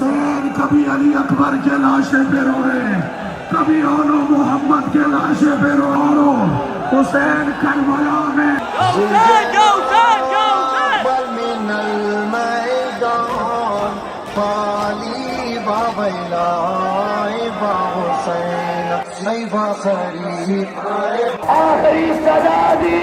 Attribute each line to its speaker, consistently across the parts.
Speaker 1: हुसैन कभी अली अकबर के लाशे पे रोए, कभी ओनो मोहम्मद के लाशे पे रो। हुसैन करबला में आखिरी सजा दी।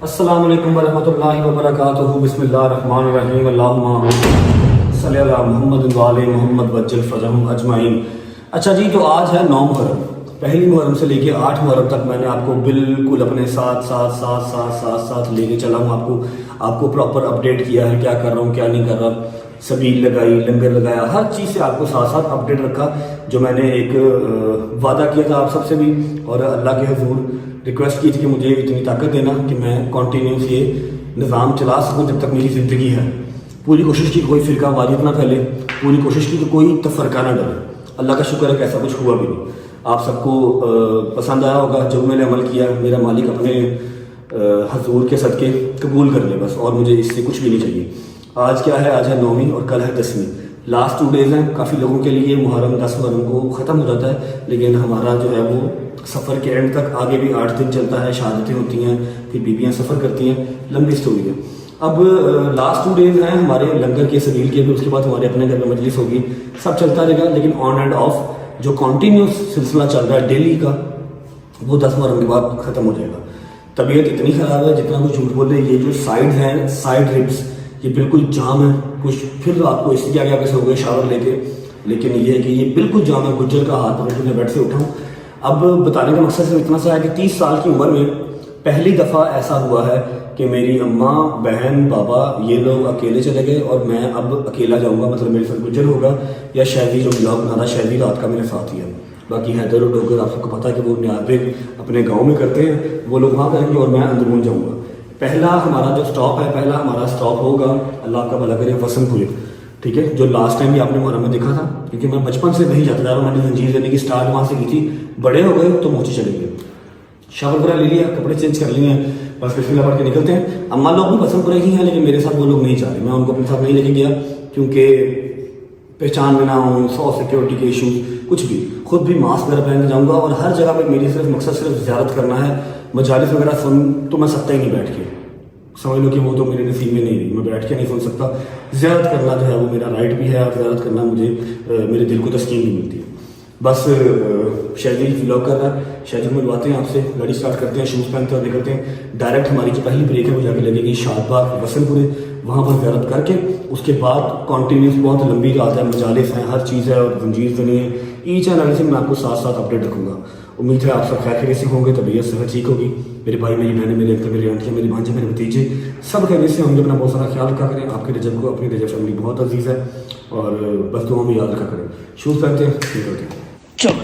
Speaker 2: अस्सलामु अलैकुम वरहमतुल्लाहि वबरकातुहू। बिस्मिल्लाहिर्रहमानिर्रहीम। अल्लाहुम्मा सल्ली अला मुहम्मद व आले मुहम्मद वज्जल फरजहम अजमाइन। अच्छा जी, तो आज है 9 मुहर्रम। पहली मुहर्रम से लेके 8 मुहर्रम तक मैंने आपको बिल्कुल अपने साथ लेके चला हूँ। आपको प्रॉपर अपडेट किया है, क्या कर रहा हूँ क्या नहीं कर रहा, सबील लगाई, लंगर लगाया, हर चीज़ से आपको साथ अपडेट रखा। जो मैंने एक वादा किया था आप सबसे भी, और अल्लाह के हुजूर रिक्वेस्ट की थी कि मुझे इतनी ताकत देना कि मैं कॉन्टीन्यूस ये निज़ाम चला सकूँ जब तक मेरी ज़िंदगी है। पूरी कोशिश की कोई फ़िरका वारियत ना फैले, पूरी कोशिश की तो कोई तफरका ना डरे। अल्लाह का शुक्र है कि ऐसा कुछ हुआ भी नहीं। आप सबको पसंद आया होगा जो मैंने अमल किया। मेरा मालिक अपने हुजूर के सदक़े कबूल कर ले बस, और मुझे इससे कुछ भी नहीं चाहिए। आज क्या है? आज है 9वीं और कल है 10वीं। लास्ट 2 डेज़ हैं। काफ़ी लोगों के लिए मुहर्रम 10 मुहर्रम को ख़त्म हो जाता है, लेकिन हमारा जो है वो सफ़र के एंड तक आगे भी 8 दिन चलता है। शहादतें होती हैं, फिर बीबियाँ सफ़र करती हैं, लंबी स्टोरी है। अब लास्ट 2 डेज़ हैं हमारे लंगर के सबील के भी, उसके बाद हमारे अपने घर में मजलिस होगी, सब चलता रहेगा। लेकिन ऑन एंड ऑफ जो कॉन्टीन्यूस सिलसिला चल रहा है डेली का, वो 10 मुहर्रम के बाद ख़त्म हो जाएगा। तबीयत इतनी ख़राब है, जितना कुछ झूठ बोले, ये जो साइड हैं, साइड रिब्स, ये बिल्कुल जाम है। कुछ फिर आपको इसलिए आगे सो गए शावर लेके, लेकिन ये है कि ये बिल्कुल जाम है। गुज्जर का हाथ पकड़ के मैं बेड से उठाऊँ। अब बताने का मकसद सिर्फ इतना सा है कि 30 साल की उम्र में पहली दफ़ा ऐसा हुआ है कि मेरी अम्मा, बहन, बाबा ये लोग अकेले चले गए और मैं अब अकेला जाऊँगा। मतलब मेरे साथ गुज्जर होगा या शहदी, जो ब्लॉग बना रहा शहदी रात का मेरे साथ ही है। बाकी हैदर और डोगर आप सबको पता है कि वो न्याज़े अपने गाँव में करते हैं, वो लोग वहाँ करेंगे और मैं अंदरून जाऊँगा। पहला हमारा जो स्टॉप है, पहला हमारा स्टॉप होगा, अल्लाह का भला करे, वसनपुर। ठीक है, जो लास्ट टाइम भी आपने मुहर्रम में देखा था, क्योंकि मैं बचपन से वहीं जाता था। मैंने जंजीर लेने की स्टार्ट वहाँ से की थी। बड़े हो गए तो मोची चले गए, शावर वगैरह ले लिया, कपड़े चेंज कर लिए हैं, बस बिस्मिल्लाह पढ़ के निकलते हैं। अम्मा लोग भी वसनपुर ही हैं, लेकिन मेरे साथ वो लोग नहीं जा रहे। मैं उनको अपने साथ नहीं लेके गया, क्योंकि पहचान में ना हो, 100 सिक्योरिटी के इशू, कुछ भी। खुद भी मास्क वगैरह पहन के जाऊँगा, और हर जगह पर मेरी सिर्फ मकसद सिर्फ ज़ियारत करना है। मजालिस वगैरह सुन तो मैं सकता ही नहीं बैठ के, समझ लो कि वो तो मेरे नसीब में नहीं रही, मैं बैठ के नहीं सुन सकता। ज़ियारत करना जो है वो मेरा राइट भी है, और ज़ियारत करना मुझे मेरे दिल को तस्कीन भी मिलती है। बस शहदी व्लॉग कर रहा है, शहदी मिलवाते हैं आपसे, गाड़ी स्टार्ट करते हैं, शूज़ पहनते हैं और निकलते हैं। डायरेक्ट हमारी जो पहली ब्रेक है वो जाके लगेगी शादबाग वसनपुर, वहाँ पर ज़ियारत करके उसके बाद कॉन्टीन्यूस बहुत लंबी रात है, मजालिस हैं, हर चीज़ है, और जंजीर बनी है। ईच एंड एवरीथिंग मैं आपको साथ अपडेट रखूँगा। उम्मीद है आप सब खैर खैरियत से होंगे, तबीयत सेहत ठीक होगी। मेरे भाई, मेरी बहनें, मेरे अंकल, मेरी आंटियाँ, मेरे भांजे, मेरे भतीजे सब खैरियत से होंगे। अपना बहुत सारा ख्याल रखा करें। आपके रजब को, अपनी रजब फैमिली बहुत अजीज़ है, और बस दुआ में याद रखा करें। शूज़ पहनते हैं, निकलते हैं। चलो।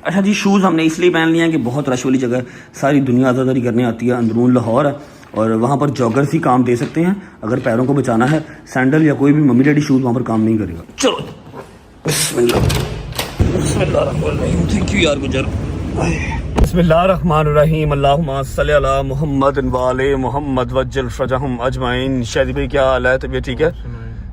Speaker 2: अच्छा जी, शूज़ हमने इसलिए पहन लिए हैं कि बहुत रश वाली जगह, सारी दुनिया आज़ादारी करने आती है। अंदरून लाहौर है, और वहाँ पर जॉगर्स ही काम दे सकते हैं। अगर पैरों को बचाना है, सैंडल या कोई भी मम्मी डैडी शूज़ वहाँ पर काम नहीं करेगा। चलो, बिस्मिल्लाह। थैंक यू यार गुजर। बिस्मिल्लाहिर्रहमानिर्रहीम। अल्लाहुम्मा सल्ली अला मुहम्मद व आले मुहम्मद वज्जल फरजहम अजमाइन। शादी भाई क्या हाल है? तबीयत ठीक है?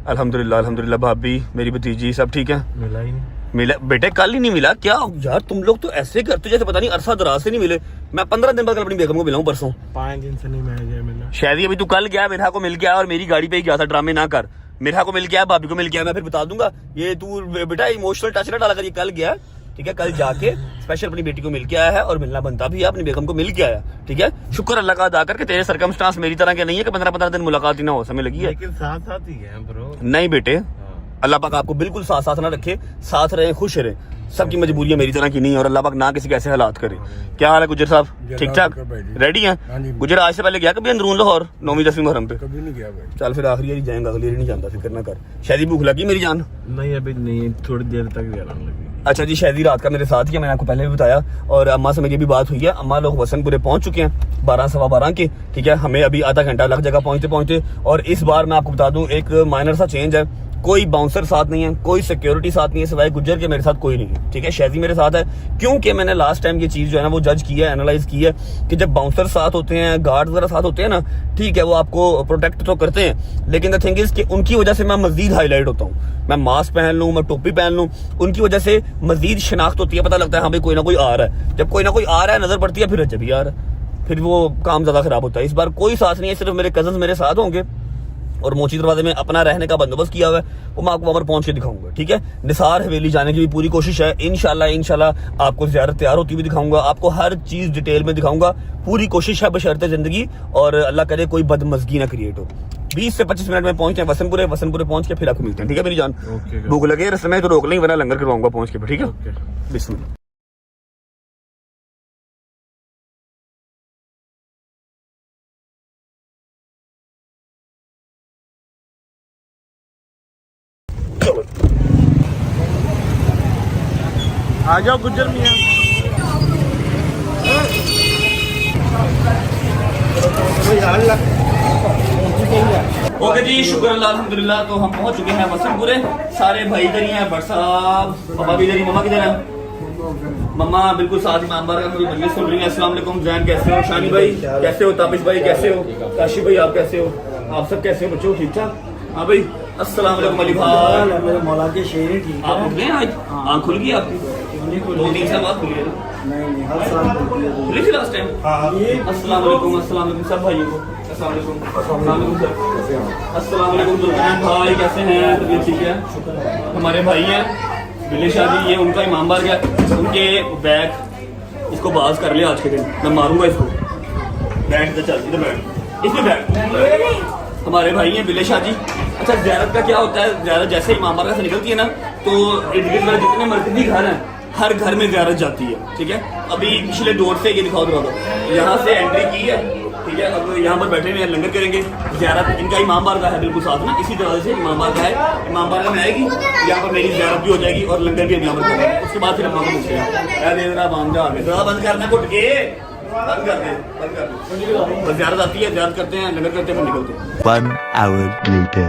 Speaker 2: अल्हम्दुलिल्लाह अल्हम्दुलिल्लाह। भाभी, मेरी भतीजी सब ठीक है? मिला ही नहीं। मिला बेटे, कल ही नहीं मिला क्या यार? तुम लोग तो ऐसे करते जैसे पता नहीं अरसा दराज से नहीं मिले। मैं 15 दिन बाद अपनी बेगम को मिला हूँ परसों। 5 दिन से नहीं मिला। शायद अभी तू कल गया, मेरा को मिल गया, और मेरी गाड़ी पे ही गया था। ड्रामे ना कर, मेरा को मिल गया, भाभी को मिल गया, मैं फिर बता दूंगा। ये तू बेटा इमोशनल टच ना डाला कर, ये कल गया, ठीक है? कल जाके स्पेशल अपनी बेटी को मिल के आया है, और मिलना बनता भी है, अपनी बेगम को मिल के आया, ठीक है? शुक्र अल्लाह का अदा करके तेरे सर्कमस्टांस मेरी तरह के नहीं है कि 15-15 दिन मुलाकात ही ना हो। समय लगी है,
Speaker 3: लेकिन साथ साथ ही है ब्रो।
Speaker 2: नहीं बेटे, अल्लाह पाक आपको बिल्कुल साथ साथ ना रखे, साथ रहे, खुश रहे। सबकी मजबूरियां मेरी तरह की नहीं है और अल्लाह पाक ना किसी के ऐसे हालात करे। क्या हाल है गुजर साहब, ठीक ठाक, रेडी हैं? गुजर आज से पहले गया कभी अंदरून लाहौर 9वीं 10वीं मुहर्रम पे?
Speaker 3: कभी नहीं गया भाई।
Speaker 2: चल फिर आखिरी जाएंगे, अगली नहीं जानता, फिक्र ना कर। शायद भूख लगी मेरी जान?
Speaker 3: नहीं अभी नहीं, थोड़ी देर तक आराम लगेगी।
Speaker 2: अच्छा जी, शायद रात का मेरे साथ ही है, मैंने आपको पहले भी बताया। और अम्मा से मेरी भी बात हुई है, अम्मा लोग वसनपुरे पहुंच चुके हैं 12 सवा 12 के, ठीक है। हमें अभी आधा घंटा लग जाएगा पहुंचते पहुंचते। और इस बार मैं आपको बता दूं एक माइनर सा चेंज है, कोई बाउंसर साथ नहीं है, कोई सिक्योरिटी साथ नहीं है, सिवाय गुज्जर के मेरे साथ कोई नहीं है, ठीक है। शैजी मेरे साथ है क्योंकि मैंने लास्ट टाइम ये चीज जो है ना वो जज की है, एनालाइज की है कि जब बाउंसर साथ होते हैं, गार्ड वगैरह साथ होते हैं ना, ठीक है, वो आपको प्रोटेक्ट तो करते हैं, लेकिन द थिंग इज कि उनकी वजह से मैं मजीद हाईलाइट होता हूँ। मैं मास्क पहन लूँ, मैं टोपी पहन लूँ, उनकी वजह से मजीद शिनाख्त होती है, पता लगता है हाँ भाई कोई ना कोई आ रहा है। जब कोई ना कोई आ रहा है नजर पड़ती है, फिर अच्छा भी आ रहा है, फिर वो काम ज्यादा खराब होता है। इस बार कोई साथ नहीं है, सिर्फ मेरे कजन मेरे साथ होंगे और मोची दरवाजे में अपना रहने का बंदोबस्त किया हुआ है, वो मैं आपको वहां पर पहुंच के दिखाऊंगा, ठीक है। निसार हवेली जाने की भी पूरी कोशिश है, इंशाल्लाह आपको ज़ियारत तैयार होती हुई दिखाऊंगा, आपको हर चीज डिटेल में दिखाऊंगा, पूरी कोशिश है बशर्ते जिंदगी और अल्लाह करे कोई बदमजगी ना क्रिएट हो। 20 से 25 मिनट में पहुंचते हैं वसनपुरे पहुंच के फिर आपको मिलते हैं, ठीक है मेरी जान। भूख लगे रस्ते में तो रोक लें, वरना लंगर करवाऊंगा पहुंच के, ठीक है। बिस्मिल्लाह।
Speaker 3: आ जाओ गुज्जर मियां।
Speaker 2: ओके जी, शुक्र अल्लाह अल्हम्दुलिल्लाह। तो हम पहुंच चुके हैं वसनपुरे, सारे भाई इधर ही हैं, भट्ट साहब, पापा भी इधर ही, मम्मा किधर है? मम्मा बिल्कुल साथ ही मामबार का मेरी मजलिस सुन रही है। अस्सलाम वालेकुम जैन, कैसे हो? शानी भाई कैसे हो? ताबिश भाई कैसे हो? काशी भाई आप कैसे हो? आप सब कैसे हो बच्चों, ठीक ठाक? हाँ भाई, अस्सलाम वालेकुम अली भाई।
Speaker 4: मेरे मौला के शेर ही ठीक
Speaker 2: आप उठ गए आज? आँख खुल गई आपकी? 2-3 साल बाद खुली है ना?
Speaker 4: नहीं हर साल
Speaker 2: खुली थी लास्ट टाइम। अस्सलाम वालेकुम सब भाइयों को अस्सलाम वालेकुम सर। अस्सलाम वालेकुम जुल्फैन भाई कैसे हैं? तबीयत ठीक है? हमारे भाई हैं बिले शादी, ये उनका इमाम बार गया, उनके बैग इसको बाज कर लिया आज के दिन, मैं मारूंगा इसको। बैठ तो चल, इधर बैठ, इसमें बैठ। हमारे भाई हैं बिले शाह जी। अच्छा, ज़ियारत का क्या होता है? ज़ियारत जैसे ही इमाम बारगाह से निकलती है ना, तो इर्द गिर्द वाले जितने मस्जिदी घर हैं हर घर में ज़ियारत जाती है, ठीक है। अभी पिछले डोर से ये दिखाओ दो, यहाँ से एंट्री की है, ठीक है। अब यहाँ पर बैठे हुए हैं, लंगर करेंगे। ज़ियारत इनका इमाम बारगाह है बिल्कुल साथ ना, इसी तरह से इमाम बारगाह है, इमाम बारगाह में आएगी, यहाँ पर मेरी ज़ियारत भी हो जाएगी और लंगर भी हम यहाँ पर करेंगे। उसके बाद फिर हम वहाँ पर मिलते हैं। बंद करना कुट के बंद कर दे। ज़ियारत आती है, ज़ियारत करते हैं, लंगर करते हैं, फिर निकलते हैं।
Speaker 5: 1 hour later.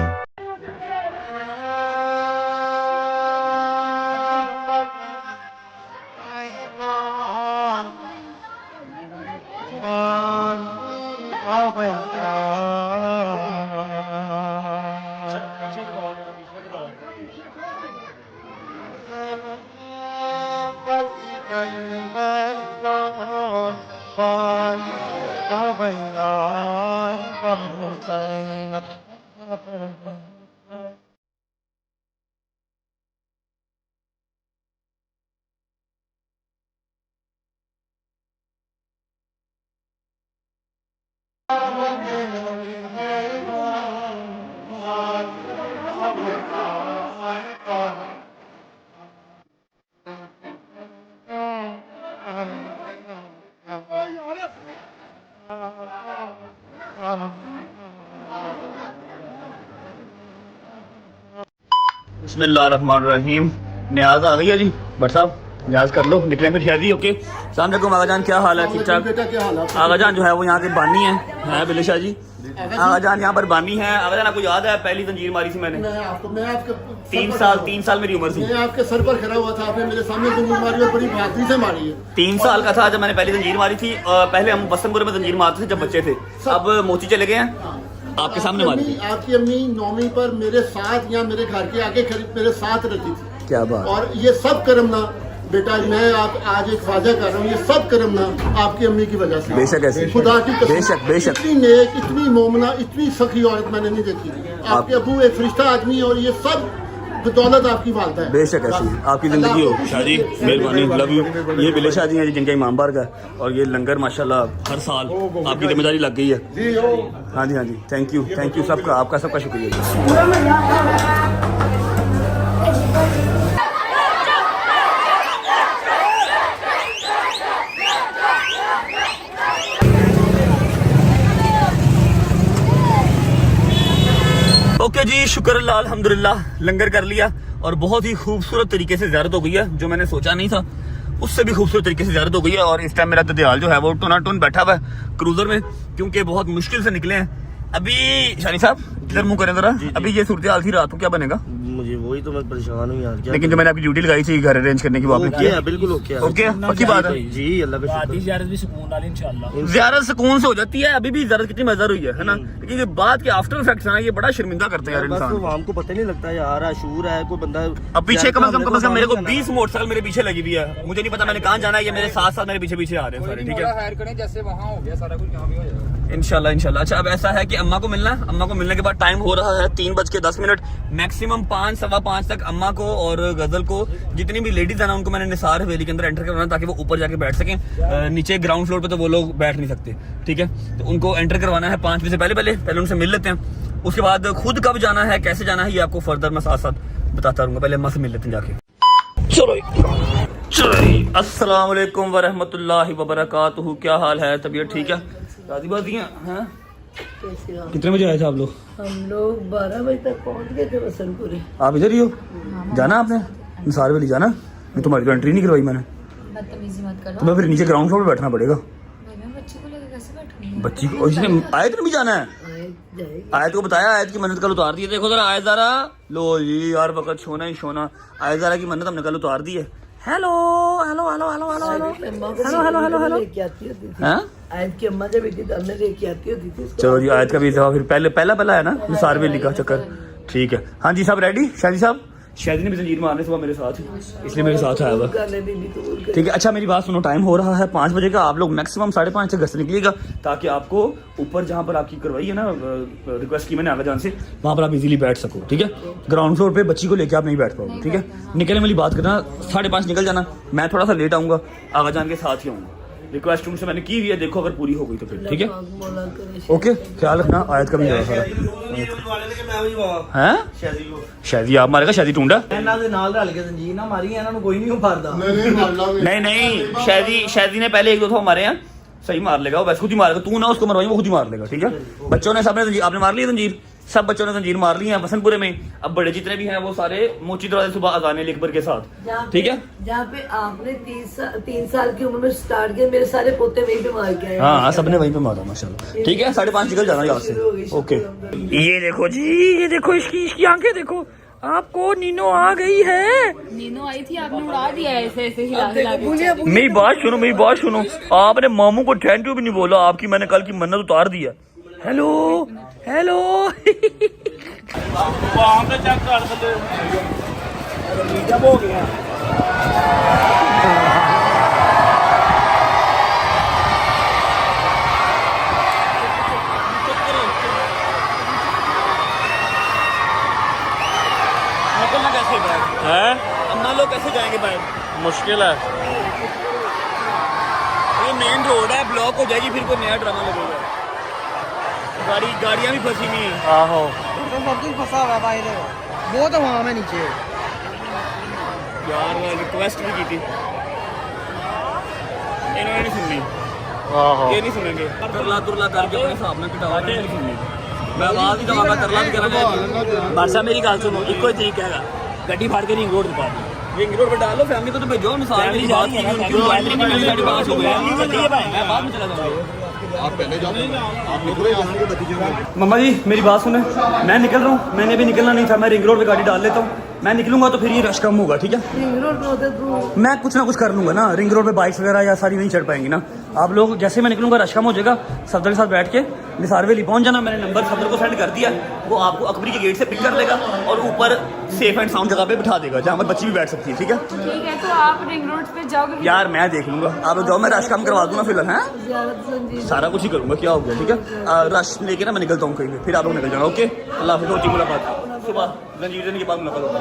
Speaker 2: बिस्मिल्लाहिर्रहमानिर्रहीम। न्याज आ गई है जी, भट्ट साहब न्याज कर लो, निकले फिर शादी। ओके, सलाम अलैकुम आगा जान, क्या हाल है? ठीक ठाक। आगा जान जो है वो यहाँ के बानी है बिले शाह जी। आगा जान यहाँ पर बानी है। आगा जान आपको याद है पहली जंजीर मारी थी मैंने?
Speaker 1: मैं आपके
Speaker 2: 3 साल मेरी उम्र थी।
Speaker 1: मैं आपके सर पर खड़ा हुआ था, आपने मेरे सामने जंजीर मारी और बड़ी बहादुरी से मारी है।
Speaker 2: 3 साल का था जब मैंने पहली जंजीर मारी थी। पहले हम वसनपुरे में जंजीर मारते थे जब बच्चे थे, अब मोची चले गए हैं। आपके सामने मारी थी।
Speaker 1: आपकी अम्मी 9वीं पर मेरे साथ या मेरे घर के आगे मेरे साथ रहती थी।
Speaker 2: क्या बात।
Speaker 1: और ये सब कर्म ना बेटा, मैं आप आज एक वादा कर रहा हूँ, ये सब कर्म ना आपकी अम्मी की वजह से।
Speaker 2: बेशक ऐसे,
Speaker 1: खुदा की कसम,
Speaker 2: बेशक
Speaker 1: इतनी नेक, इतनी मोमना, इतनी सखी औरत मैंने नहीं देखी। आपके अबू एक फरिश्ता आदमी है और ये सब बदौलत आपकी वालदा है।
Speaker 2: बेशक ऐसी आपकी जिंदगी हो। शादी मेहरबानी, लव यू। ये बिले शाह जी हैं जिनका इमाम बार का, और ये लंगर माशाल्लाह हर साल आपकी जिम्मेदारी लग गई है। हाँ जी, थैंक यू सबका, आपका सबका शुक्रिया। शुक्र अल्लाह अल्हम्दुलिल्लाह लंगर कर लिया और बहुत ही खूबसूरत तरीके से ज़ियारत हो गई है, जो मैंने सोचा नहीं था उससे भी खूबसूरत तरीके से ज़ियारत हो गई है। और इस टाइम मेरा ददियाल जो है वो टुना टुन बैठा हुआ है क्रूजर में, क्योंकि बहुत मुश्किल से निकले हैं। अभी शानी साहब इधर मुंह करें जरा, अभी ये सूरत हाल थी, रात को क्या बनेगा?
Speaker 4: मुझे वही तो मैं परेशान हूँ यार। क्या
Speaker 2: लेकिन जो मैंने आपकी ड्यूटी लगाई थी घर अरेंज करने की, वो आपने
Speaker 4: ओके
Speaker 2: किया?
Speaker 4: है, बिल्कुल ओके है।
Speaker 2: ओके पक्की बात है
Speaker 4: जी, अल्लाह का शुक्र।
Speaker 3: ज़ियारत भी सुकून वाली इंशाल्लाह।
Speaker 2: ज़ियारत सुकून से हो जाती है। अभी भी ज़ियारत कितनी मज़ेदार हुई है ना, लेकिन ये बात के आफ्टर इफेक्ट्स है ना, ये बड़ा शर्मिंदा करते हैं यार
Speaker 4: बस
Speaker 2: इंसान।
Speaker 4: तो हमको पता नहीं लगता यार, आशूर है कोई बंदा।
Speaker 2: अब पीछे कम से कम मेरे को
Speaker 4: जाना
Speaker 2: 20 मोटरसाइकिल मेरे पीछे लगी हुई है, मुझे नहीं पता मैंने कहाँ जाना है, ये मेरे साथ साथ मेरे पीछे पीछे आ रहे हैं सारे, ठीक है?
Speaker 3: हायर करें जैसे वहाँ हो गया सारा कुछ, यहाँ भी हो जाएगा
Speaker 2: इंशाल्लाह इंशाल्लाह। अच्छा अब ऐसा है कि अम्मा को मिलना है, अम्मा को मिलने के बाद टाइम हो रहा है 3:10, मैक्सिमम 5 सवा 5 तक अम्मा को और गजल को, जितनी भी लेडीज है ना, उनको मैंने निसार हवेली के अंदर एंटर करवाना ताकि वो ऊपर जाके बैठ सकें। नीचे ग्राउंड फ्लोर पे तो वो लोग बैठ नहीं सकते, ठीक है? तो उनको एंटर करवाना है 5 बजे से पहले उनसे मिल लेते हैं। उसके बाद खुद कब जाना है, कैसे जाना है, ये आपको फर्दर मैं साथ साथ बताता रहूंगा। पहले अम्मा से मिल लेते हैं जाके। चलो अस्सलाम वालेकुम वरहमतुल्लाहि वबरकातुहू। क्या हाल है? तबीयत ठीक है? राजी बाजी हैं? कितने बजे आए थे आप लोग?
Speaker 6: हम लोग 12 बजे तक पहुंच गए थे वसनपुरी।
Speaker 2: आप इधर ही हो? जाना आपने निसार वाली जाना? नहीं, तुम्हारी तो एंट्री नहीं करवाई मैंने।
Speaker 7: बदतमीजी मत करो।
Speaker 2: तुम्हें फिर नीचे ग्राउंड फ्लोर पे बैठना पड़ेगा।
Speaker 7: भाई मैं बच्चे को लेकर कैसे बैठूंगी?
Speaker 2: बच्ची को इसने आयत में भी जाना है। आयत को बताया, आयत की मन्नत कल उतार दी है। देखो जरा आयत ज़रा, लो जी यार वक्त सोना ही सोना। आयत ज़रा की मन्नत हमने कल उतार दी है। Hello hello hello hello hello hello hello hello hello hello
Speaker 6: लेके आती होती थी।
Speaker 2: हैं?
Speaker 6: आयत की अम्मा जब बेटी दाल लेके आती होती थी इसको।
Speaker 2: चलो जी, आयत का भी दफा फिर पहला है ना निसार वेली का चक्कर, ठीक है? हाँ जी साहब रेडी? शादी साहब, शादी ने भी जंजीर मारने सुबह मेरे साथ, इसलिए मेरे साथ आया हुआ, ठीक है? अच्छा मेरी बात सुनो, टाइम हो रहा है 5 बजे का। आप लोग मैक्सिमम 5:30 तक घर से निकलिएगा ताकि आपको ऊपर जहाँ पर आपकी करवाई है ना रिक्वेस्ट की मैंने आगा जान से, वहाँ पर आप इजीली बैठ सको, ठीक है? ग्राउंड फ्लोर पे बच्ची को लेके आप नहीं बैठ पाओगे, ठीक है? निकलने वाली बात करना, 5:30 निकल जाना। मैं थोड़ा सा लेट आऊँगा, आगा जान के साथ ही आऊँगा। रिक्वेस्ट उनसे मैंने की हुई है, देखो अगर पूरी हो गई तो फिर ठीक है? ओके, ख्याल रखना। आयत का भी है शादी आप मारेगा, शादी टूंडा
Speaker 4: ਇਹਨਾਂ ਦੇ ਨਾਲ ਰਲ ਕੇ ਜ਼ੰਜੀਰ ਨਾ ਮਾਰੀ, ਇਹਨਾਂ ਨੂੰ ਕੋਈ ਨਹੀਂ ਉਫਾਰਦਾ।
Speaker 2: नहीं शादी ने पहले 1-2 मारे हैं, सही मार लेगा वो, वैसे खुद ही मारेगा। तू ना उसको मरवाई, वो खुद ही मार लेगा, ठीक है? बच्चों ने सबने जंजीर, आपने मार ली जंजीर, सब बच्चों ने जंजीर मार ली है वसनपुरे में। अब बड़े जितने भी हैं वो सारे मोची दरवाजे सुबह अजान अकबर के साथ, ठीक है?
Speaker 6: जहाँ पे आपने 3 साल की उम्र में स्टार्ट किया, मेरे सारे पोते वहीं पे मार के आए।
Speaker 2: हाँ सबने वहीं पे मारा माशाल्लाह, ठीक है? 5:30 निकल जाना यहाँ से, ओके? ये देखो जी, ये देखो इसकी आंखें देखो, आपको नीनो आ गई है।
Speaker 7: नीनो आई थी, आपने उड़ा दिया ऐसे ऐसे हिला हिला के।
Speaker 2: मेरी बात सुनो, आपने मामू को थैंक यू भी नहीं बोला। आपकी मैंने कल की मन्नत उतार दी है। हेलो हेलो
Speaker 3: वहाँ पे चेक कर सकते जब हो गया।
Speaker 2: निकलना कैसे बैग
Speaker 3: है
Speaker 2: अम्मा लोग कैसे जाएंगे बैग?
Speaker 3: मुश्किल है।
Speaker 2: ये मेन रोड है, ब्लॉक हो जाएगी, फिर कोई नया ड्रामा लगेगा। गाड़ियाँ भी फंसी हुई हैं।
Speaker 3: आहो
Speaker 4: तो सब कुछ फंसा हुआ है बाहर, वो तो वहाँ में नीचे।
Speaker 2: यार रिक्वेस्ट भी की थी, इन्होंने नहीं सुननी।
Speaker 3: आहो
Speaker 2: ये नहीं सुनेंगे, तरला तुरला करके अपने हिसाब में कटावा, नहीं सुननी। मैं आवाज ही दवागा, तरला भी करा। बादशाह मेरी गल सुनो, इको ही तरीका है, गड्डी फाड़ के रिंग रोड पा दो, रिंग रोड पे डालो, फैमिली को तो भेजो। मिसाल मेरी बात की उनकी बात हो गई, मैं बाद में चला जाऊंगा। मम्मा जी मेरी बात सुने, मैं निकल रहा हूँ, मैंने भी निकलना नहीं था, मैं रिंग रोड पे गाड़ी डाल लेता हूँ। मैं निकलूंगा तो फिर ये रश कम होगा, ठीक है?
Speaker 6: रिंग रोड पे होते तो
Speaker 2: मैं कुछ ना कुछ कर लूंगा ना, रिंग रोड पे बाइक्स वगैरह या सारी नहीं चढ़ पाएंगी ना। आप लोग जैसे मैं निकलूंगा रश कम हो जाएगा, सफदर के साथ बैठ के निसार वेली पहुंच जाना। मैंने नंबर सफदर को सेंड कर दिया, वो आपको अकबरी के गेट से पिक कर लेगा और ऊपर सेफ एंड साउंड जगह पे बिठा देगा जहाँ पर बच्ची भी बैठ सकती है, ठीक है?
Speaker 7: ठीक है, तो आप रिंग रोड पे जाओगे?
Speaker 2: यार मैं देख लूंगा, आप जाओ, मैं रश कम करवा दूंगा फिलहाल, है
Speaker 6: ज़्यादा संजीव
Speaker 2: सारा कुछ ही करूंगा, क्या हो गया, ठीक है? रश लेके ना मैं निकलता हूँ कहीं पे, फिर आप लोग निकल जाना, ओके? अल्लाह हाफिज़, होती मुलाकात सुबह जंजीर देने के बाद मुलाकात होगी।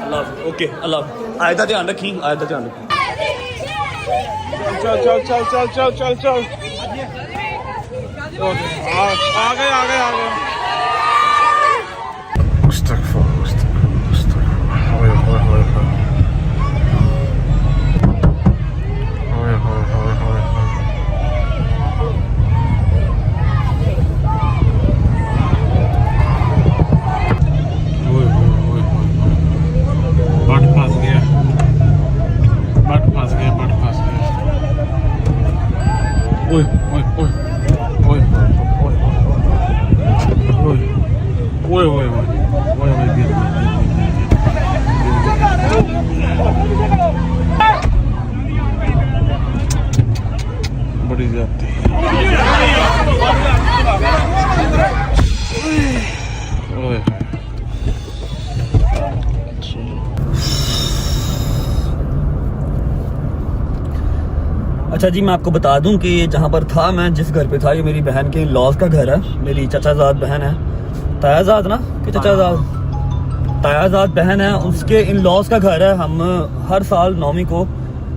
Speaker 2: अल्लाह हाफिज़, ओके अल्लाह हाफिज़। आयदा ध्यान रखी, आयदा ध्यान रखी।
Speaker 3: चल चल चल चल चल चल चल आ गए
Speaker 2: अच्छा जी, मैं आपको बता दूं कि जहाँ पर था मैं, जिस घर पे था, ये मेरी बहन के लॉज का घर है। मेरी चचाजाद बहन है, तायाजाद ना कि चचाजाद, तायाजाद बहन है, उसके इन लॉज का घर है। हम हर साल 9वीं को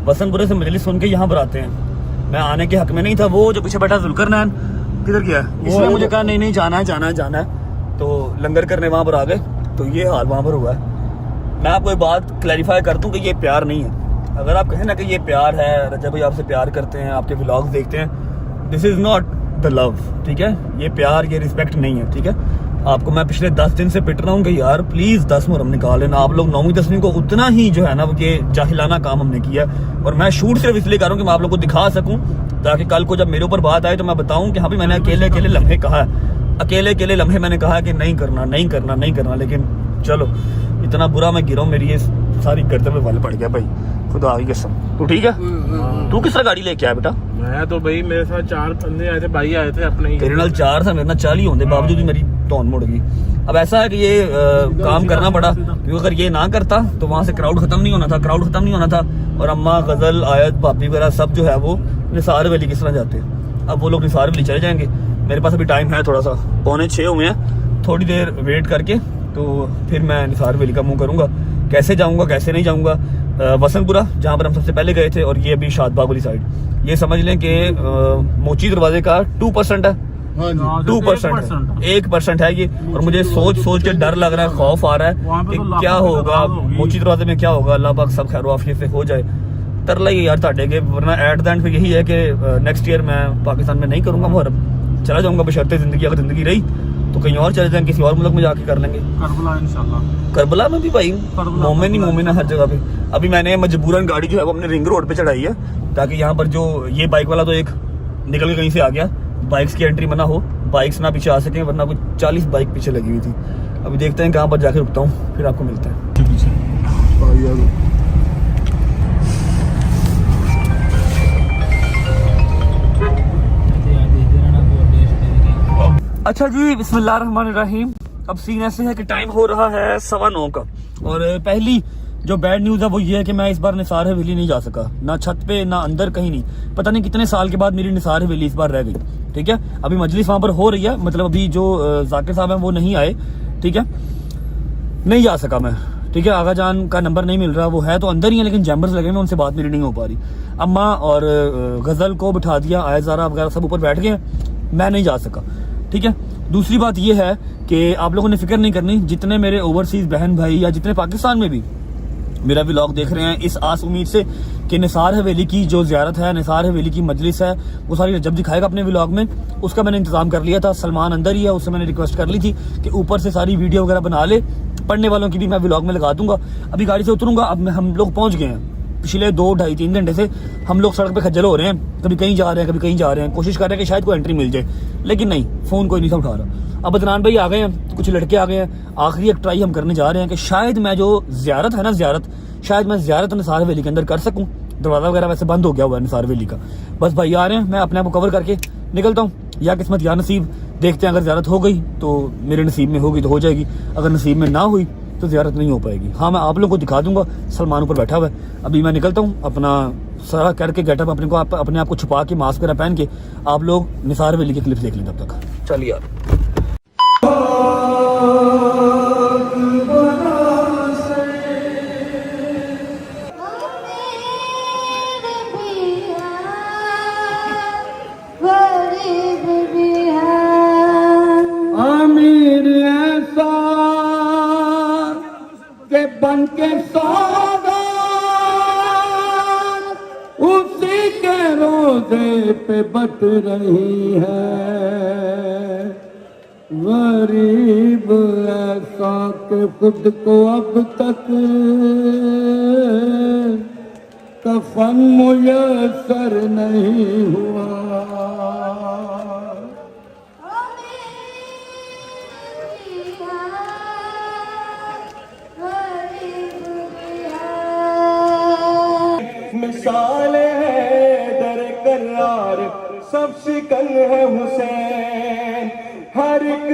Speaker 2: वसंतपुरे से मजलिस सुन के यहाँ पर आते हैं। मैं आने के हक में नहीं था। वो जो पीछे बैठा जुल्करनैन किधर गया, इसने मुझे कहा नहीं नहीं जाना है जाना है जाना है, तो लंगर करने वहाँ पर आ गए। तो ये हाल वहाँ पर हुआ है। मैं आपको एक बात क्लैरिफाई कर दूं कि ये प्यार नहीं है। अगर आप कहें ना कि ये प्यार है, रजब भाई आपसे प्यार करते हैं, आपके व्लॉग्स देखते हैं, this is not the love, ठीक है। ये प्यार, ये रिस्पेक्ट नहीं है, ठीक है। आपको मैं पिछले 10 दिन से पिट रहा हूँ कि यार प्लीज़ 10 मुहर्रम निकाल लेना। आप लोग 9वीं 10वीं को उतना ही जो है ना वो ये जाहिलाना काम हमने किया। और मैं शूट सिर्फ इसलिए कर रहा हूँ कि मैं आप लोग को दिखा सकूँ, ताकि कल को जब मेरे ऊपर बात आए तो मैं बताऊँ कि हाँ भी मैंने अकेले अकेले लम्हे कहा है, अकेले अकेले लम्हे मैंने कहा कि नहीं करना नहीं करना नहीं करना। लेकिन चलो, इतना बुरा मैं गिरा हूँ, मेरी ये सारी गर्दन में बल पड़ गया भाई, खुदा की कसम। तू ठीक है? तू किस तरह गाड़ी लेके आया बेटा?
Speaker 3: मैं तो भाई, मेरे साथ 4 बंदे आए थे, भाई आए थे अपने ही।
Speaker 2: तेरे नाल 4 था, मेरे नाल 40 होने बावजूद भी मेरी टोन मुड़ गई। अब ऐसा है कि ये काम करना पड़ा, क्योंकि अगर ये ना करता तो वहाँ से क्राउड खत्म नहीं होना था, क्राउड खत्म नहीं होना था। और अम्मा, गजल, आयत, भाभी वगैरह सब जो है वो निसार वैली किस तरह जाते हैं। अब वो लोग निसार वैली चले जाएंगे। मेरे पास अभी टाइम है थोड़ा सा, 5:45 हुए हैं, थोड़ी देर वेट करके तो फिर मैं निसार वैली का मुंह करूंगा। कैसे जाऊंगा कैसे नहीं जाऊंगा, वसंतपुरा जहाँ पर हम सबसे पहले गए थे, और ये अभी शादबाग वाली साइड, ये समझ लें कि मोची दरवाजे का 2% है, 2% 1% है ये। और मुझे सोच सोच के डर लग रहा है, खौफ आ रहा है कि क्या होगा मोची दरवाजे में, क्या होगा। अल्लाह पाक सब खैर आफियत से हो जाए। तरला ही यार ताटे के, वरना एट द एंड फिर यही है कि नेक्स्ट ईयर मैं पाकिस्तान में नहीं करूंगा मुहर्रम, चला जाऊंगा बशर्ते जिंदगी, अगर जिंदगी रही तो कहीं और चले जाएंगे, किसी और मुल्क में जाके कर लेंगे।
Speaker 3: करबला इंशाल्लाह।
Speaker 2: करबला में भी भाई मोमिन ही मोमिन है हर जगह पे। अभी मैंने मजबूरन गाड़ी जो है वो अपने रिंग रोड पे चढ़ाई है, ताकि यहाँ पर जो ये बाइक वाला तो एक निकल के कहीं से आ गया, बाइक्स की एंट्री मना हो, बाइक्स ना पीछे आ सकें, वरना कुछ 40 बाइक पीछे लगी हुई थी। अभी देखते हैं कहाँ पर जाके रुकता हूँ, फिर आपको मिलते हैं। अच्छा जी, बिस्मिल्लाहिर्रहमानिर्रहीम। अब सीन ऐसे है कि टाइम हो रहा है 9:15 का, और पहली जो बैड न्यूज़ है वो ये है कि मैं इस बार निसार हवेली नहीं जा सका, ना छत पे ना अंदर, कहीं नहीं। पता नहीं कितने साल के बाद मेरी निसार हवेली इस बार रह गई, ठीक है। अभी मजलिस वहाँ पर हो रही है, मतलब अभी जो जाकिर साहब हैं वो नहीं आए, ठीक है, नहीं जा सका मैं, ठीक है। आगा जान का नंबर नहीं मिल रहा, वो है तो अंदर ही है लेकिन जैम्बर्स लगे हुए, उनसे बात मेरी नहीं हो पा रही। अम्मा और गजल को बिठा दिया, आयजारा वगैरह सब ऊपर बैठ गए, मैं नहीं जा सका, ठीक है। दूसरी बात यह है कि आप लोगों ने फिक्र नहीं करनी, जितने मेरे ओवरसीज बहन भाई या जितने पाकिस्तान में भी मेरा व्लॉग देख रहे हैं, इस आस उम्मीद से कि निसार हवेली की जो ज़ियारत है, निसार हवेली की मजलिस है, वो सारी जब दिखाएगा अपने व्लॉग में, उसका मैंने इंतजाम कर लिया था। सलमान अंदर ही है, उससे मैंने रिक्वेस्ट कर ली थी कि ऊपर से सारी वीडियो वगैरह बना ले, पढ़ने वालों की भी मैं व्लॉग में लगा दूंगा। अभी गाड़ी से उतरूंगा, अब हम लोग पहुँच गए हैं। पिछले 2, 2.5, 3 घंटे से हम लोग सड़क पे खज्जल हो रहे हैं, कभी कहीं जा रहे हैं कभी कहीं जा रहे हैं, कोशिश कर रहे हैं कि शायद कोई एंट्री मिल जाए, लेकिन नहीं, फ़ोन कोई नहीं था उठा रहा। अब अदनान भाई आ गए हैं, कुछ लड़के आ गए हैं, आखिरी एक ट्राई हम करने जा रहे हैं कि शायद मैं जो ज़ियारत है ना, शायद मैं ज़ियारत निसार हवेली के अंदर कर सकूँ। दरवाज़ा वगैरह वैसे बंद हो गया हुआ है निसार हवेली का। बस भाई आ रहे हैं, मैं अपने आप को कवर करके निकलता हूँ, या किस्मत या नसीब, देखते हैं। अगर ज़ियारत हो गई तो मेरे नसीब में होगी तो हो जाएगी, अगर नसीब में ना हुई तो ज़ियारत नहीं हो पाएगी। हाँ, मैं आप लोगों को दिखा दूंगा, सलमान ऊपर बैठा हुआ है। अभी मैं निकलता हूँ, अपना सारा करके गेटअप अपने आप को छुपा के, मास्क वगैरह पहन के, आप लोग निसार हवेली के क्लिप्स देख लें तब तक। चलिए यार।
Speaker 1: अमीर ऐसा के बन के सौदा उसी के रोजे पे बट रही है। गरीब ऐसा के खुद को अब तक कफन मुयस्सर नहीं हुआ। मिसाल है दर करार, सब शिकन है हुसैन, हर एक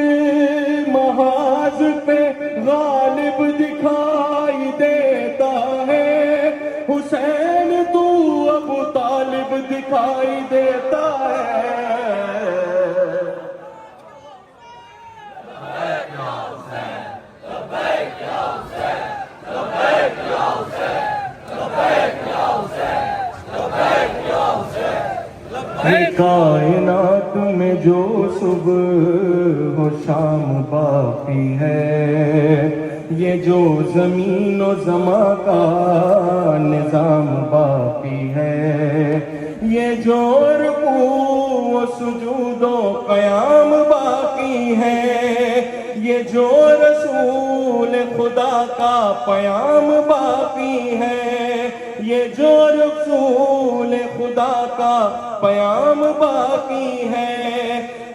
Speaker 1: महाज पे गालिब दिखाई देता है। हुसैन तू अबू तालिब दिखाई देता है। कायनात में जो सुबह हो शाम बाकी है, ये जो जमीन और जमा का निजाम बाकी है, ये जो रुकू सुजूदो कयाम बाकी है, ये जो रसूल खुदा का पयाम बाकी है, ये जो रसूल खुदा का पयाम बाकी है।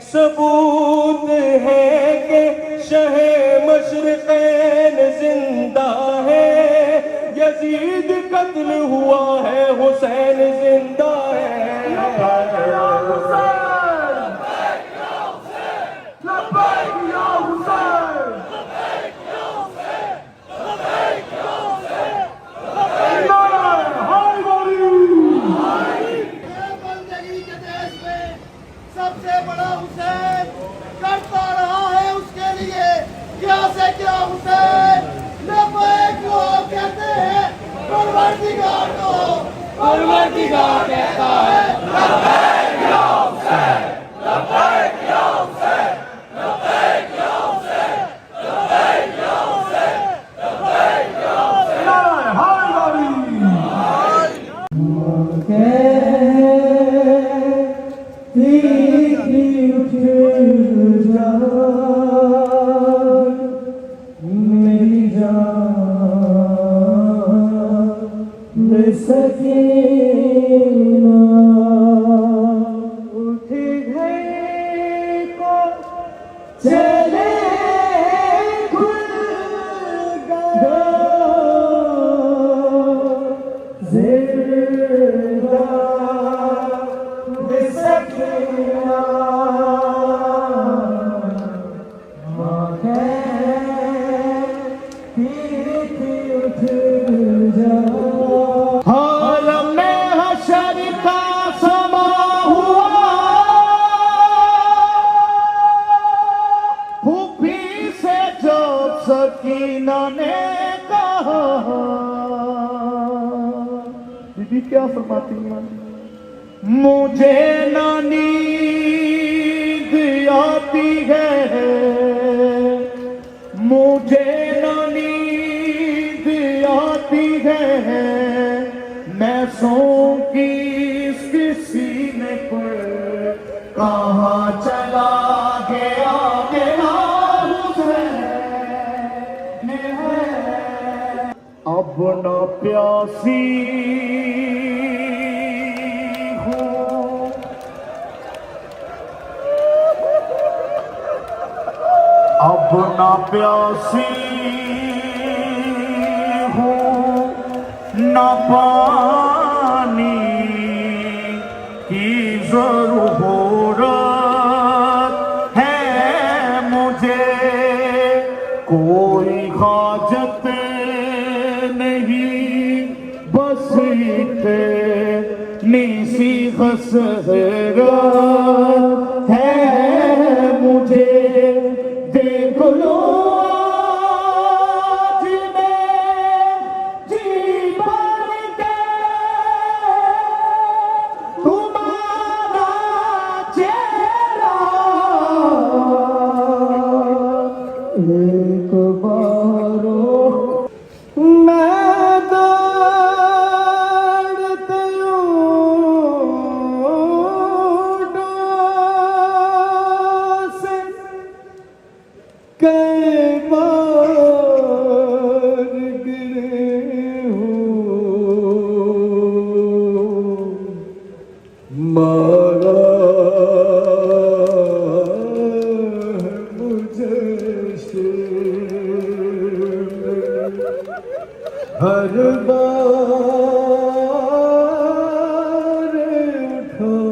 Speaker 1: सबूत है कि शहे मशरिक़ैन जिंदा है, यजीद कत्ल हुआ है, हुसैन जिंदा है।
Speaker 3: सबसे बड़ा हुसैन करता रहा है उसके लिए क्या से क्या हुसैन लब्बैक को कहते हैं, परवरदिगार को परवरदिगार कहता है। लब्बैक या हुसैन, लब्बैक या हुसैन, लब्बैक या हुसैन, लब्बैक या हुसैन, लब्बैक या हुसैन। हाय बारी दीदी क्या फरमाती हैं? मुझे ना नींद आती है, मुझे ना नींद आती है, मैं सो की इसके सीने पर कहाँ चला गया मेरा हुसैन है। अब ना प्यासी हूँ, अब ना प्यासी हूँ, ना पानी की जरूरत है मुझे, कोई हाजत नहीं, बस इतनी सी हसरत है मुझे। देख लो आज मैं जी भर के तुम्हारा चेहरा एक बारो मैं दौड़ते से कई बार गिरे हूँ, मारा मुझे हर बार उठा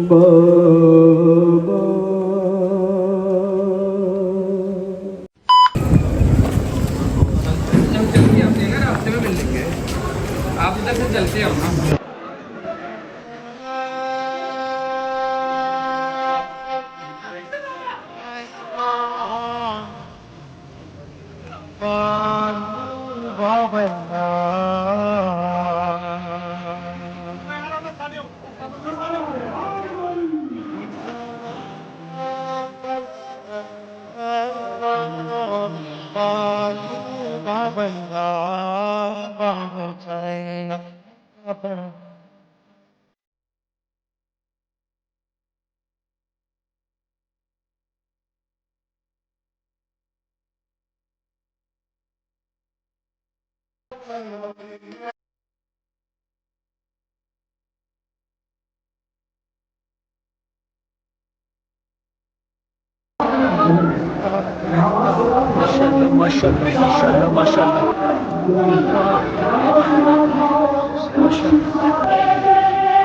Speaker 3: बाबा।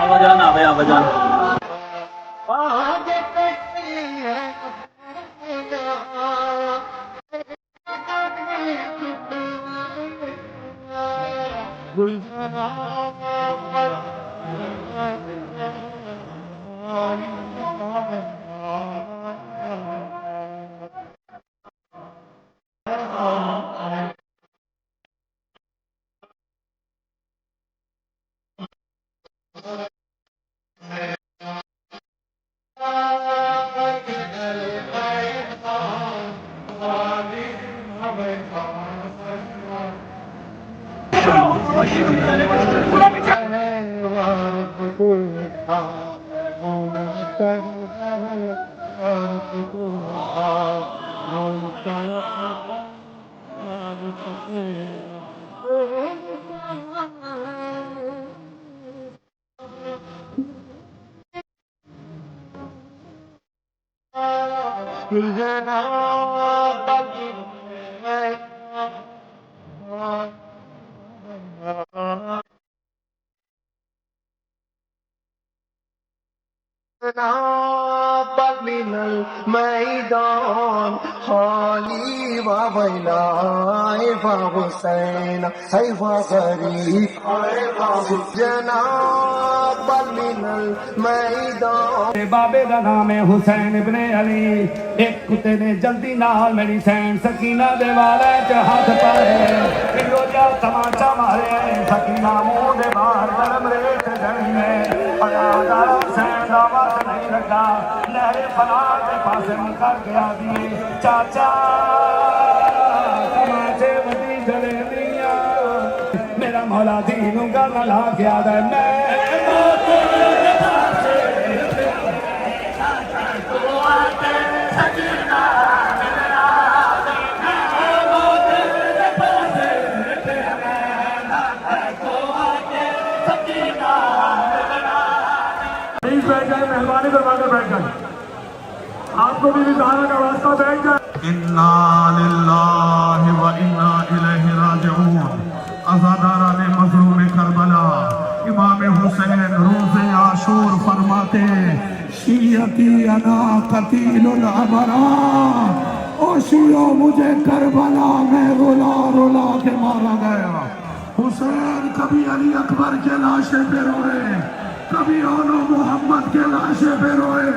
Speaker 3: आवाजान आ गए आवाजान
Speaker 8: मैदान खाली व वैलाए व हुसैन है व गरीब जनाब मिनल मैदान।
Speaker 1: बाबे दा नाम है हुसैन इब्ने अली। एक कुत्ते ने जल्दी नाल मेरी सैन सकीना दे वाले च हाथ पाए रोजा तमाचा मारे सकीना मुंह दे बाहर गरम रेत जड़ी में अदादारा सैन दा वक्त नहीं लगा लहरे फला के पासे मुकर के आ दिए चाचा तमाचे बदी जले दिया मेरा मौला दीनों का नला के आ दे मैं बैठ जाए मेहरबानी करवा कर बैठ जाए आपको भी दाना का वास्ता बैठ जाए। इन्ना लिल्लाहि व इन्ना इलैहि राजिऊन। अज़ादारा ने मज़लूम करबला इमाम हुसैन रोज़े आशूर फरमाते शियती अना कतीलुल अबरा ओ शियो मुझे करबला में रुला रुला के मारा गया। हुसैन कभी अली अकबर के लाशे पे रोए कभी ओनो मोहम्मद के लाशे पे रोए।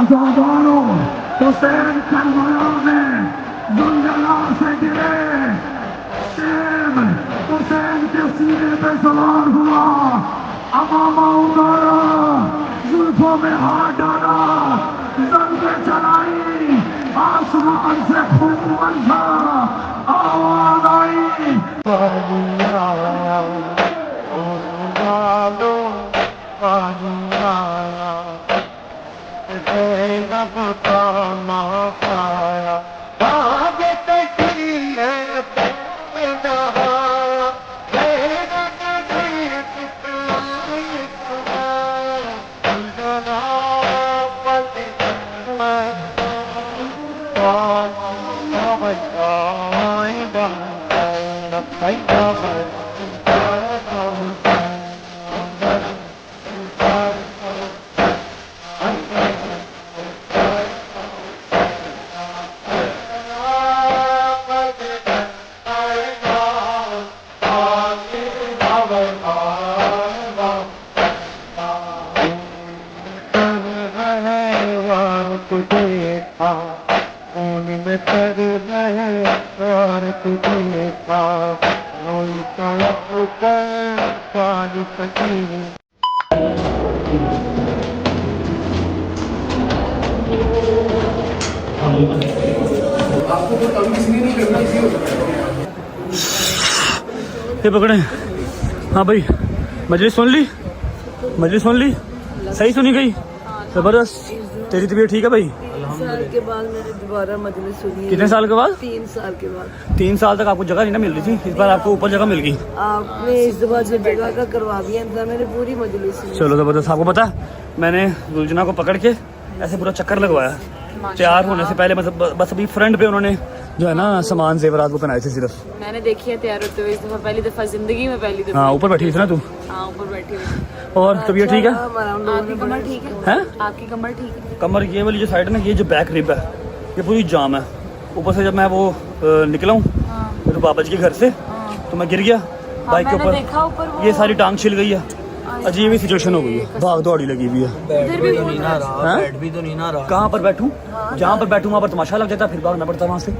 Speaker 1: अज़ादारों हुसैन करबला में दुलजला से गिरे शेर हुसैन के सीने पे सवार हुआ अमामा उतारा जुल्फों में हाथ डाला जंगे चलाई आसमान से खून बरसा आवाज आई
Speaker 2: ये पकड़े। हाँ भाई, मजलिस सुन ली? मजलिस सुन ली? सही सुनी गई? जबरदस्त। तेरी तबीयत ठीक है भाई?
Speaker 6: 3 साल के बाद मैंने दोबारा मजलिस सुनी है।
Speaker 2: कितने साल के बाद?
Speaker 6: 3 साल के बाद।
Speaker 2: 3 साल तक आपको जगह नहीं ना मिल रही थी, इस बार आपको ऊपर जगह मिल गई।
Speaker 6: आपने इस दफा जो जगह का करवा दिया था, मैंने पूरी मजलिस सुनी।
Speaker 2: चलो जबरदस्त। आपको पता है, मैंने दुलजना को पकड़ के ऐसे पूरा चक्कर लगवाया तैयार होने से पहले। मतलब बस अभी फ्रंट पे उन्होंने जो है ना सामान जेवरात वो पहनाए थे सिर्फ।
Speaker 7: मैंने देखी है तैयार होते हुए इस दफा, पहली दफा जिंदगी में पहली दफा।
Speaker 2: हाँ, ऊपर बैठी थी ना तू?
Speaker 7: हाँ, ऊपर बैठी हुई।
Speaker 2: और तबीयत ठीक है?
Speaker 7: आपकी कमर ठीक है?
Speaker 2: हैं?
Speaker 7: आपकी कमर ठीक है?
Speaker 2: कमर ये वाली जो साइड है ना, ये जो बैक रिब है, ये पूरी जाम है। ऊपर से जब मैं वो निकला हूँ तो बाबा जी के घर से, तो मैं गिर गया बाइक के
Speaker 7: मैंने देखा ऊपर
Speaker 2: ऊपर।
Speaker 7: वो-
Speaker 2: ये सारी टांग छिल गई है। अजीब ही सिचुएशन हो गई है, भाग दौड़ी लगी हुई है।
Speaker 7: इधर भी बहुत है।
Speaker 4: बैठ भी तो नहीं ना रहा।
Speaker 2: कहाँ पर बैठूं? जहाँ पर बैठूं वहाँ पर तमाशा लग जाता, फिर भागना पड़ता वहाँ से।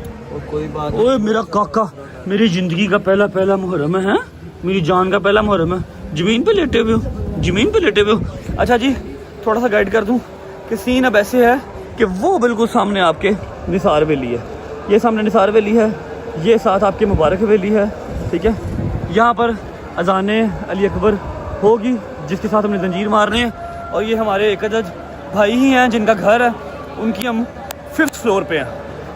Speaker 4: कोई बात
Speaker 2: ओए मेरा काका, मेरी जिंदगी का पहला मुहर्रम है, मेरी जान का पहला मुहर्रम है। जमीन पे लेटे हुए हो, जमीन पे लेटे हुए हो। अच्छा जी, थोड़ा सा गाइड कर दूं कि सीन अब ऐसे है कि वो बिल्कुल सामने आपके निसार वैली है, ये सामने निसार वैली है, ये साथ आपके मुबारक वैली है, ठीक है। यहाँ पर अजाने अली अकबर होगी जिसके साथ हमने जंजीर मारने हैं। और ये हमारे एक अदद भाई ही हैं जिनका घर है, उनकी हम 5th फ्लोर पे हैं,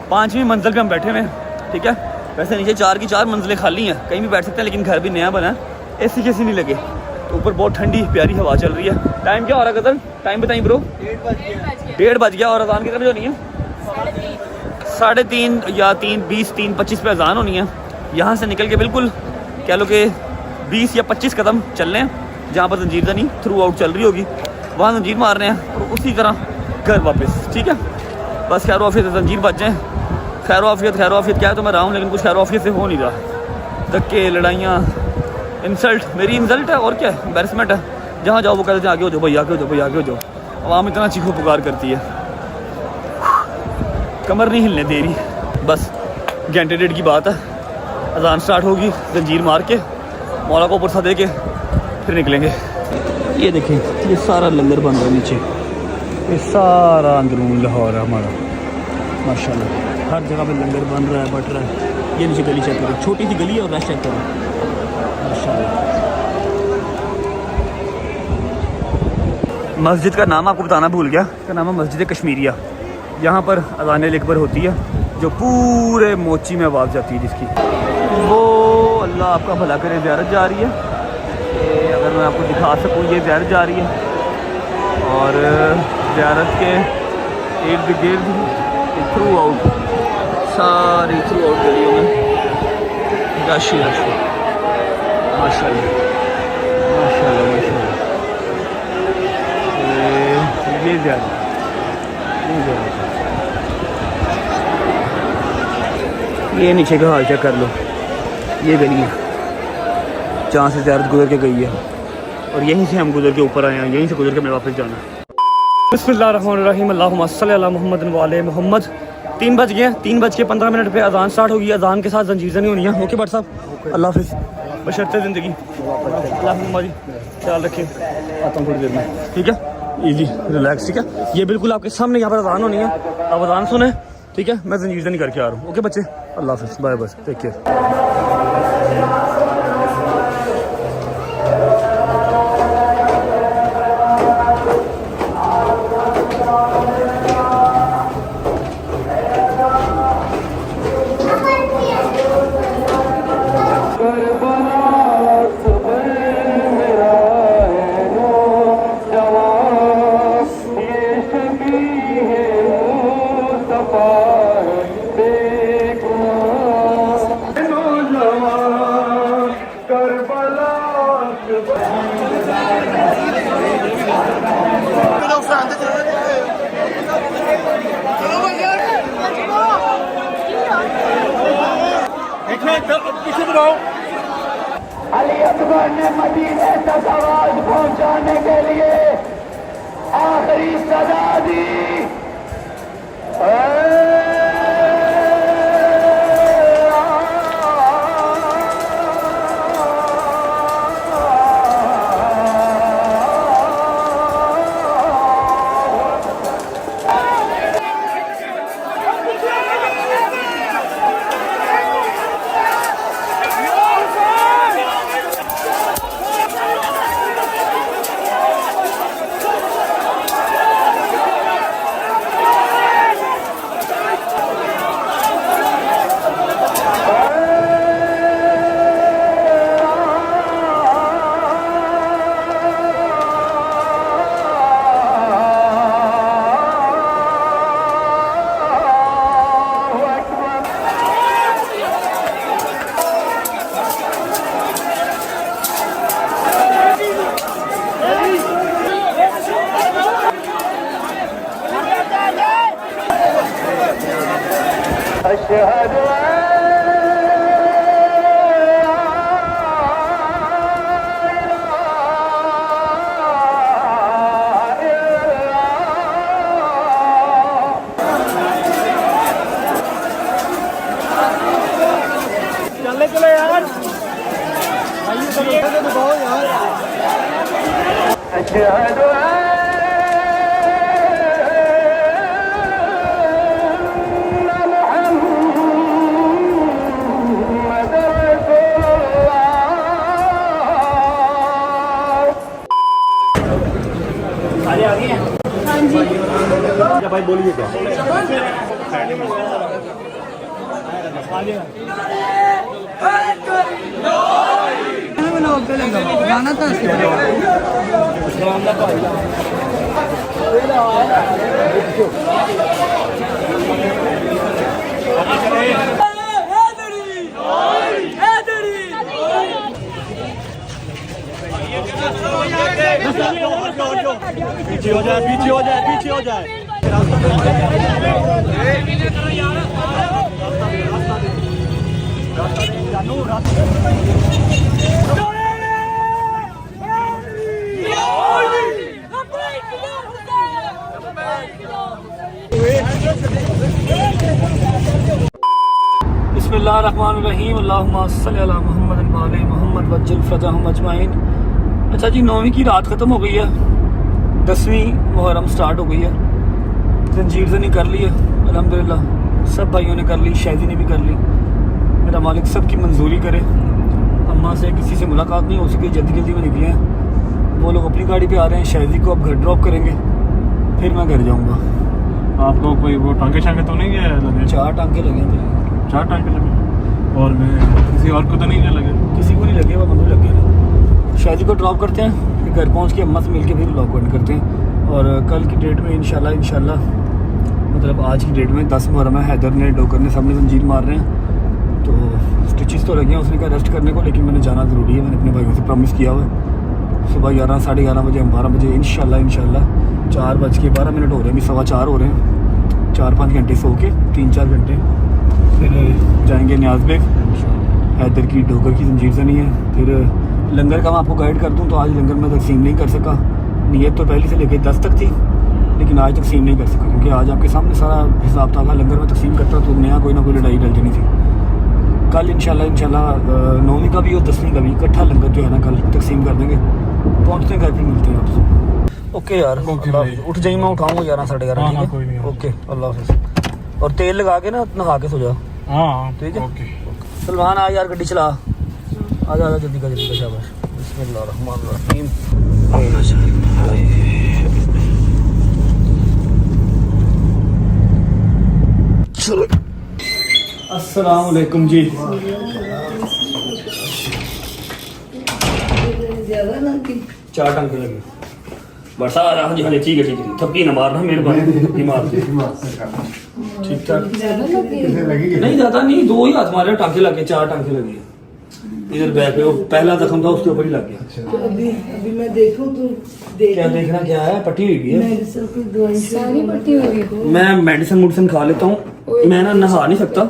Speaker 2: 5वीं मंजिल पे हम बैठे हुए हैं, ठीक है। वैसे नीचे 4 की 4 मंजिलें खाली हैं, कहीं भी बैठ सकते हैं, लेकिन घर भी नया बना है, एसी कैसी नहीं लगे। तो ऊपर बहुत ठंडी प्यारी हवा चल रही है। टाइम क्या हो रहा है कदर? टाइम बताइए ब्रो। 1:30 बज गया। और अजान की तरफ जो नहीं है 3:30 या 3:20 3:25 पे अजान होनी है। यहाँ से निकल के बिल्कुल कह लो कि 20 या 25 कदम चल रहे हैं, जहाँ पर जंजीर नहीं थ्रू आउट चल रही होगी, वहाँ जंजीर मार रहे हैं और उसी तरह घर वापस, ठीक है। बस खैर वाफियत जंजीर बच जाएँ। खैर वाफियत क्या है तो मैं रहा हूँ, लेकिन कुछ खैर वाफियत से हो नहीं रहा। धक्के, लड़ाइयाँ, इंसल्ट, मेरी इंसल्ट है और क्या है, एम्बैरसमेंट है। जहाँ जाओ वो कहते हैं आगे हो जाओ भाई, आगे हो जाओ भाई, आगे हो जाओ। आवाम इतना चीखो पुकार करती है, कमर नहीं हिलने दे रही। बस घंटे 1.5 की बात है, अजान स्टार्ट होगी, जंजीर मार के मौला को पुरसा दे के फिर निकलेंगे। ये देखें, ये सारा लंगर बन रहा है नीचे, ये सारा अंदरून लाहौर है हमारा माशाल्लाह। हर जगह पे लंगर बन रहा है, बट रहा है। ये नीचे गली चेक करो, छोटी सी गली है और रश चेक करो माशाल्लाह। मस्जिद का नाम आपको बताना भूल गया, इसका नाम है मस्जिद कश्मीरिया। यहाँ पर अज़ान अकबर होती है जो पूरे मोची में आवाज़ जाती है, जिसकी वो अल्लाह आपका भला करे ज़ियारत जा रही है। ये अगर मैं आपको दिखा सकूँ, ये ज़ियारत जा रही है और ज़ियारत के इर्द गिर्द थ्रू आउट, सारी थ्रू आउट गलियों में रश ही रश है माशाल्लाह माशाल्लाह माशाल्लाह। ये ज़्यादा ये नीचे का हाल चेक कर लो, ये गलियाँ जहाँ से ज़ियारत गुजर के गई है, और यहीं से हम गुजर के ऊपर आए हैं, यहीं से गुजर के हमें वापस जाना है। बिस्मिल्लाहिर्रहमानिर्रहीम, अल्लाहुम्मा सल्ली अला मुहम्मद व आले मुहम्मद। 3 बज गए, 3:15 पे अजान स्टार्ट होगी। अजान के साथ जंजीर नहीं होनी है। ओके भट्ट साहब, अल्लाह हाफिज़, बशर्ते ज़िंदगी। अल्लाह जी ख्याल रखिए, आता हूँ थोड़ी देर में, ठीक है। इजी रिलैक्स, ठीक है। ये बिल्कुल आपके सामने यहाँ पर अजान होनी है, आप अजान सुने, ठीक है। मैं जंजीर नहीं करके आ रहा हूँ। ओके बच्चे, अल्लाह हाफिज़, बाय बाय, टेक केयर।
Speaker 3: दबाओ।
Speaker 8: अली अकबर ने मदीने तक आवाज पहुंचाने के लिए आखिरी सदा दी। अशहदु
Speaker 3: चले चले यार।
Speaker 8: अशहदु
Speaker 3: भाई बोलिए क्या?
Speaker 4: गाना था
Speaker 3: पीछे हो जाए, पीछे हो जाए, पीछे हो जाए।
Speaker 2: बिस्मिल्लाहिर्रहमानिर्रहीम अल्लाहुम्मा सल्लि अला मुहम्मद व आले मुहम्मद वज्जल फज़हम अजमाइन। अच्छा जी, 9वीं की रात ख़त्म हो गई है, 10वीं मुहर्रम स्टार्ट हो गई है। जंजीर ज़नी कर ली है अल्हम्दुलिल्लाह, सब भाइयों ने कर ली, शायदी ने भी कर ली। मेरा मालिक सब की मंजूरी करे। अम्मा से किसी से मुलाकात नहीं हो सकी, जल्दी जल्दी में निकले हैं। वो लोग अपनी गाड़ी पे आ रहे हैं, शायदी को अब घर ड्रॉप करेंगे, फिर मैं घर जाऊँगा।
Speaker 3: आपको कोई वो टांगे शांगे तो नहीं गया लगे?
Speaker 2: 4 टांके लगे हैं।
Speaker 3: 4 टांगे लगे और किसी और को तो नहीं लगे?
Speaker 2: किसी को नहीं लगे, वो मम्मी लगे हैं। शायदी को ड्रॉप करते हैं, फिर घर पहुँच के अम्मा से मिल के फिर लॉक बंद करते हैं। और कल की डेट में इंशाल्लाह मतलब आज की डेट में 10 मुहर्रम है। हैदर ने डोकर ने सबने जंजीर मार रहे हैं, तो स्टिचेस तो लगे हैं, उसने कहा रेस्ट करने को, लेकिन मैंने जाना ज़रूरी है। मैंने अपने भाइयों से प्रॉमिस किया हुआ है। सुबह 11 साढ़े 11 बजे हम 12 बजे इंशाल्लाह 4:12 हो रहे हैं, 4:15 हो रहे हैं। 4-5 घंटे सो के 3-4 घंटे फिर जाएंगे न्याज बेग। हैदर की डोकर की जंजीर से नहीं है। फिर लंगर का मैं आपको गाइड कर दूँ, तो आज लंगर में तकसीम नहीं कर सका। नीयत तो पहले से लेकर 10 तक थी, लेकिन आज तकसीम नहीं कर सका, क्योंकि आज आपके सामने सारा हिसाब था। लंगर में तकसीम करता तो नया कोई ना कोई लड़ाई डल जानी थी। कल इंशाल्लाह 9वीं का भी और 10वीं का भी इकट्ठा लंगर जो है ना कल तकसीम कर देंगे। पहुँचते हैं घर, फिर मिलते हैं आपसे। ओके यार, उठ जाइए, मैं उठाऊँगा 11 साढ़े 11।
Speaker 3: हाँ, कोई नहीं।
Speaker 2: ओके, अल्लाह हाफ़िज़। और तेल लगा के ना नहा के सो जाओ।
Speaker 3: हाँ
Speaker 2: ठीक है।
Speaker 3: ओके।
Speaker 2: सलमान आ यार, गड्डी चला, आजा जल्दी का शाबाश। बिस्मिल्लाहिर्रहमानिर्रहीम। चलो, अस्सलाम वालेकुम जी।
Speaker 6: ज्यादा ना कि
Speaker 2: 4 टांके लगे बरसा। हाँ जी, हाँ जी, ठीक है। थपकी ना मारना, मेहरबानी, थपकी मार दे। ठीक ठाक, नहीं ज़्यादा नहीं, 2 ही हाथ मारे, टांके लगे, 4 टांके लगे। इधर बैक पे वो पहला जख्म था, उसके ऊपर ही लग गया।
Speaker 6: तो अभी मैं देखूं तो
Speaker 2: क्या देखना क्या है? पट्टी हुई है,
Speaker 6: मेडिसिन की दवाई सारी पट्टी हुई है।
Speaker 2: मैं मेडिसिन खा लेता हूँ। मैं ना नहा नहीं सकता,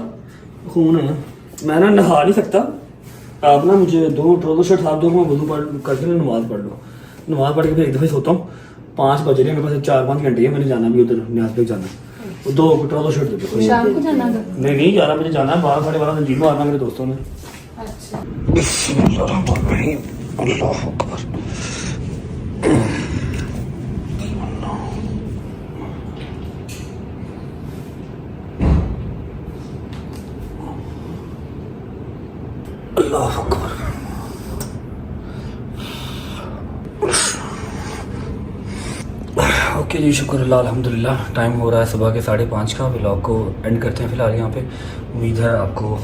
Speaker 2: खून है, मैं ना नहा नहीं सकता, आप ना मुझे 2 ट्राउजर शर्ट साथ दो, मैं वजू करके नमाज पढ़ लो। नमाज पढ़ के फिर एक दफ़े सोता हूँ। 5 बज रहे हैं, मेरे पास 4-5 घंटे है, मैंने जाना भी उधर न्याज पे जाना है। 2 ट्राउजर शर्ट दे दो।
Speaker 7: शाम को जाना था।
Speaker 2: नहीं 11 बजे जाना है, 12-12:30 तंजीम मारना मेरे दोस्तों ने।
Speaker 7: अच्छा
Speaker 2: अल्लाह अकबर। अल्लाह अकबर। ओके जी, शुक्र अल्लाह अल्हम्दुलिल्लाह। टाइम हो रहा है सुबह के 5:30 का। व्लॉग को एंड करते हैं फ़िलहाल यहाँ पे। उम्मीद है आपको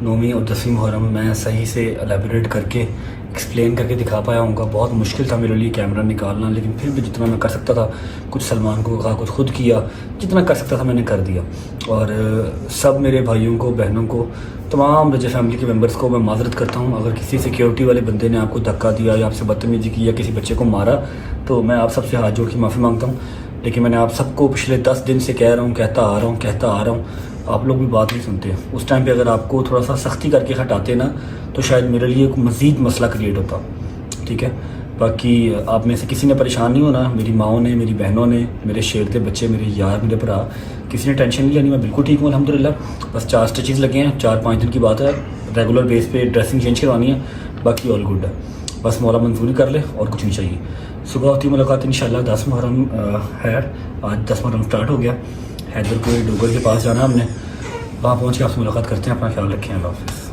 Speaker 2: 9वीं और 10वीं मुहर्रम मैं सही से एलेबोरेट करके एक्सप्लेन करके दिखा पाया हूँगा। बहुत मुश्किल था मेरे लिए कैमरा निकालना, लेकिन फिर भी जितना मैं कर सकता था, कुछ सलमान को कहा, कुछ खुद किया, जितना कर सकता था मैंने कर दिया। और सब मेरे भाइयों को, बहनों को, तमाम रजा फैमिली के मेंबर्स को मैं माजरत करता हूँ। अगर किसी सिक्योरिटी वाले बंदे ने आपको धक्का दिया या आपसे बदतमीजी की या किसी बच्चे को मारा, तो मैं आप सबसे हाथ जोड़ के माफ़ी मांगता हूँ। लेकिन मैंने आप सबको पिछले 10 दिन से कह रहा हूँ, कहता आ रहा हूँ, आप लोग भी बात नहीं सुनते। उस टाइम पे अगर आपको थोड़ा सा सख्ती करके हटाते ना, तो शायद मेरे लिए एक मज़ीद मसला क्रिएट होता। ठीक है, बाकी आप में से किसी ने परेशान नहीं होना। मेरी माओ ने, मेरी बहनों ने, मेरे शेर के बच्चे, मेरे यार, मेरे भरा, किसी ने टेंशन नहीं लेनी। मैं बिल्कुल ठीक हूँ अल्हम्दुलिल्लाह। बस 4 स्टिचेस लगे हैं, 4-5 दिन की बात है। रेगुलर बेस पे ड्रेसिंग चेंज करवानी है, बाकी ऑल गुड है। बस मौला मंजूरी कर ले और कुछ नहीं चाहिए। सुबह होती मुलाकात इंशाल्लाह। 10 मुहर्रम है आज, 10 मुहर्रम स्टार्ट हो गया। हैदर को डोगर के पास जाना हमने, वहाँ पहुँच के आपसे मुलाकात करते हैं। अपना ख्याल रखें, अल्लाह हाफ़िज़।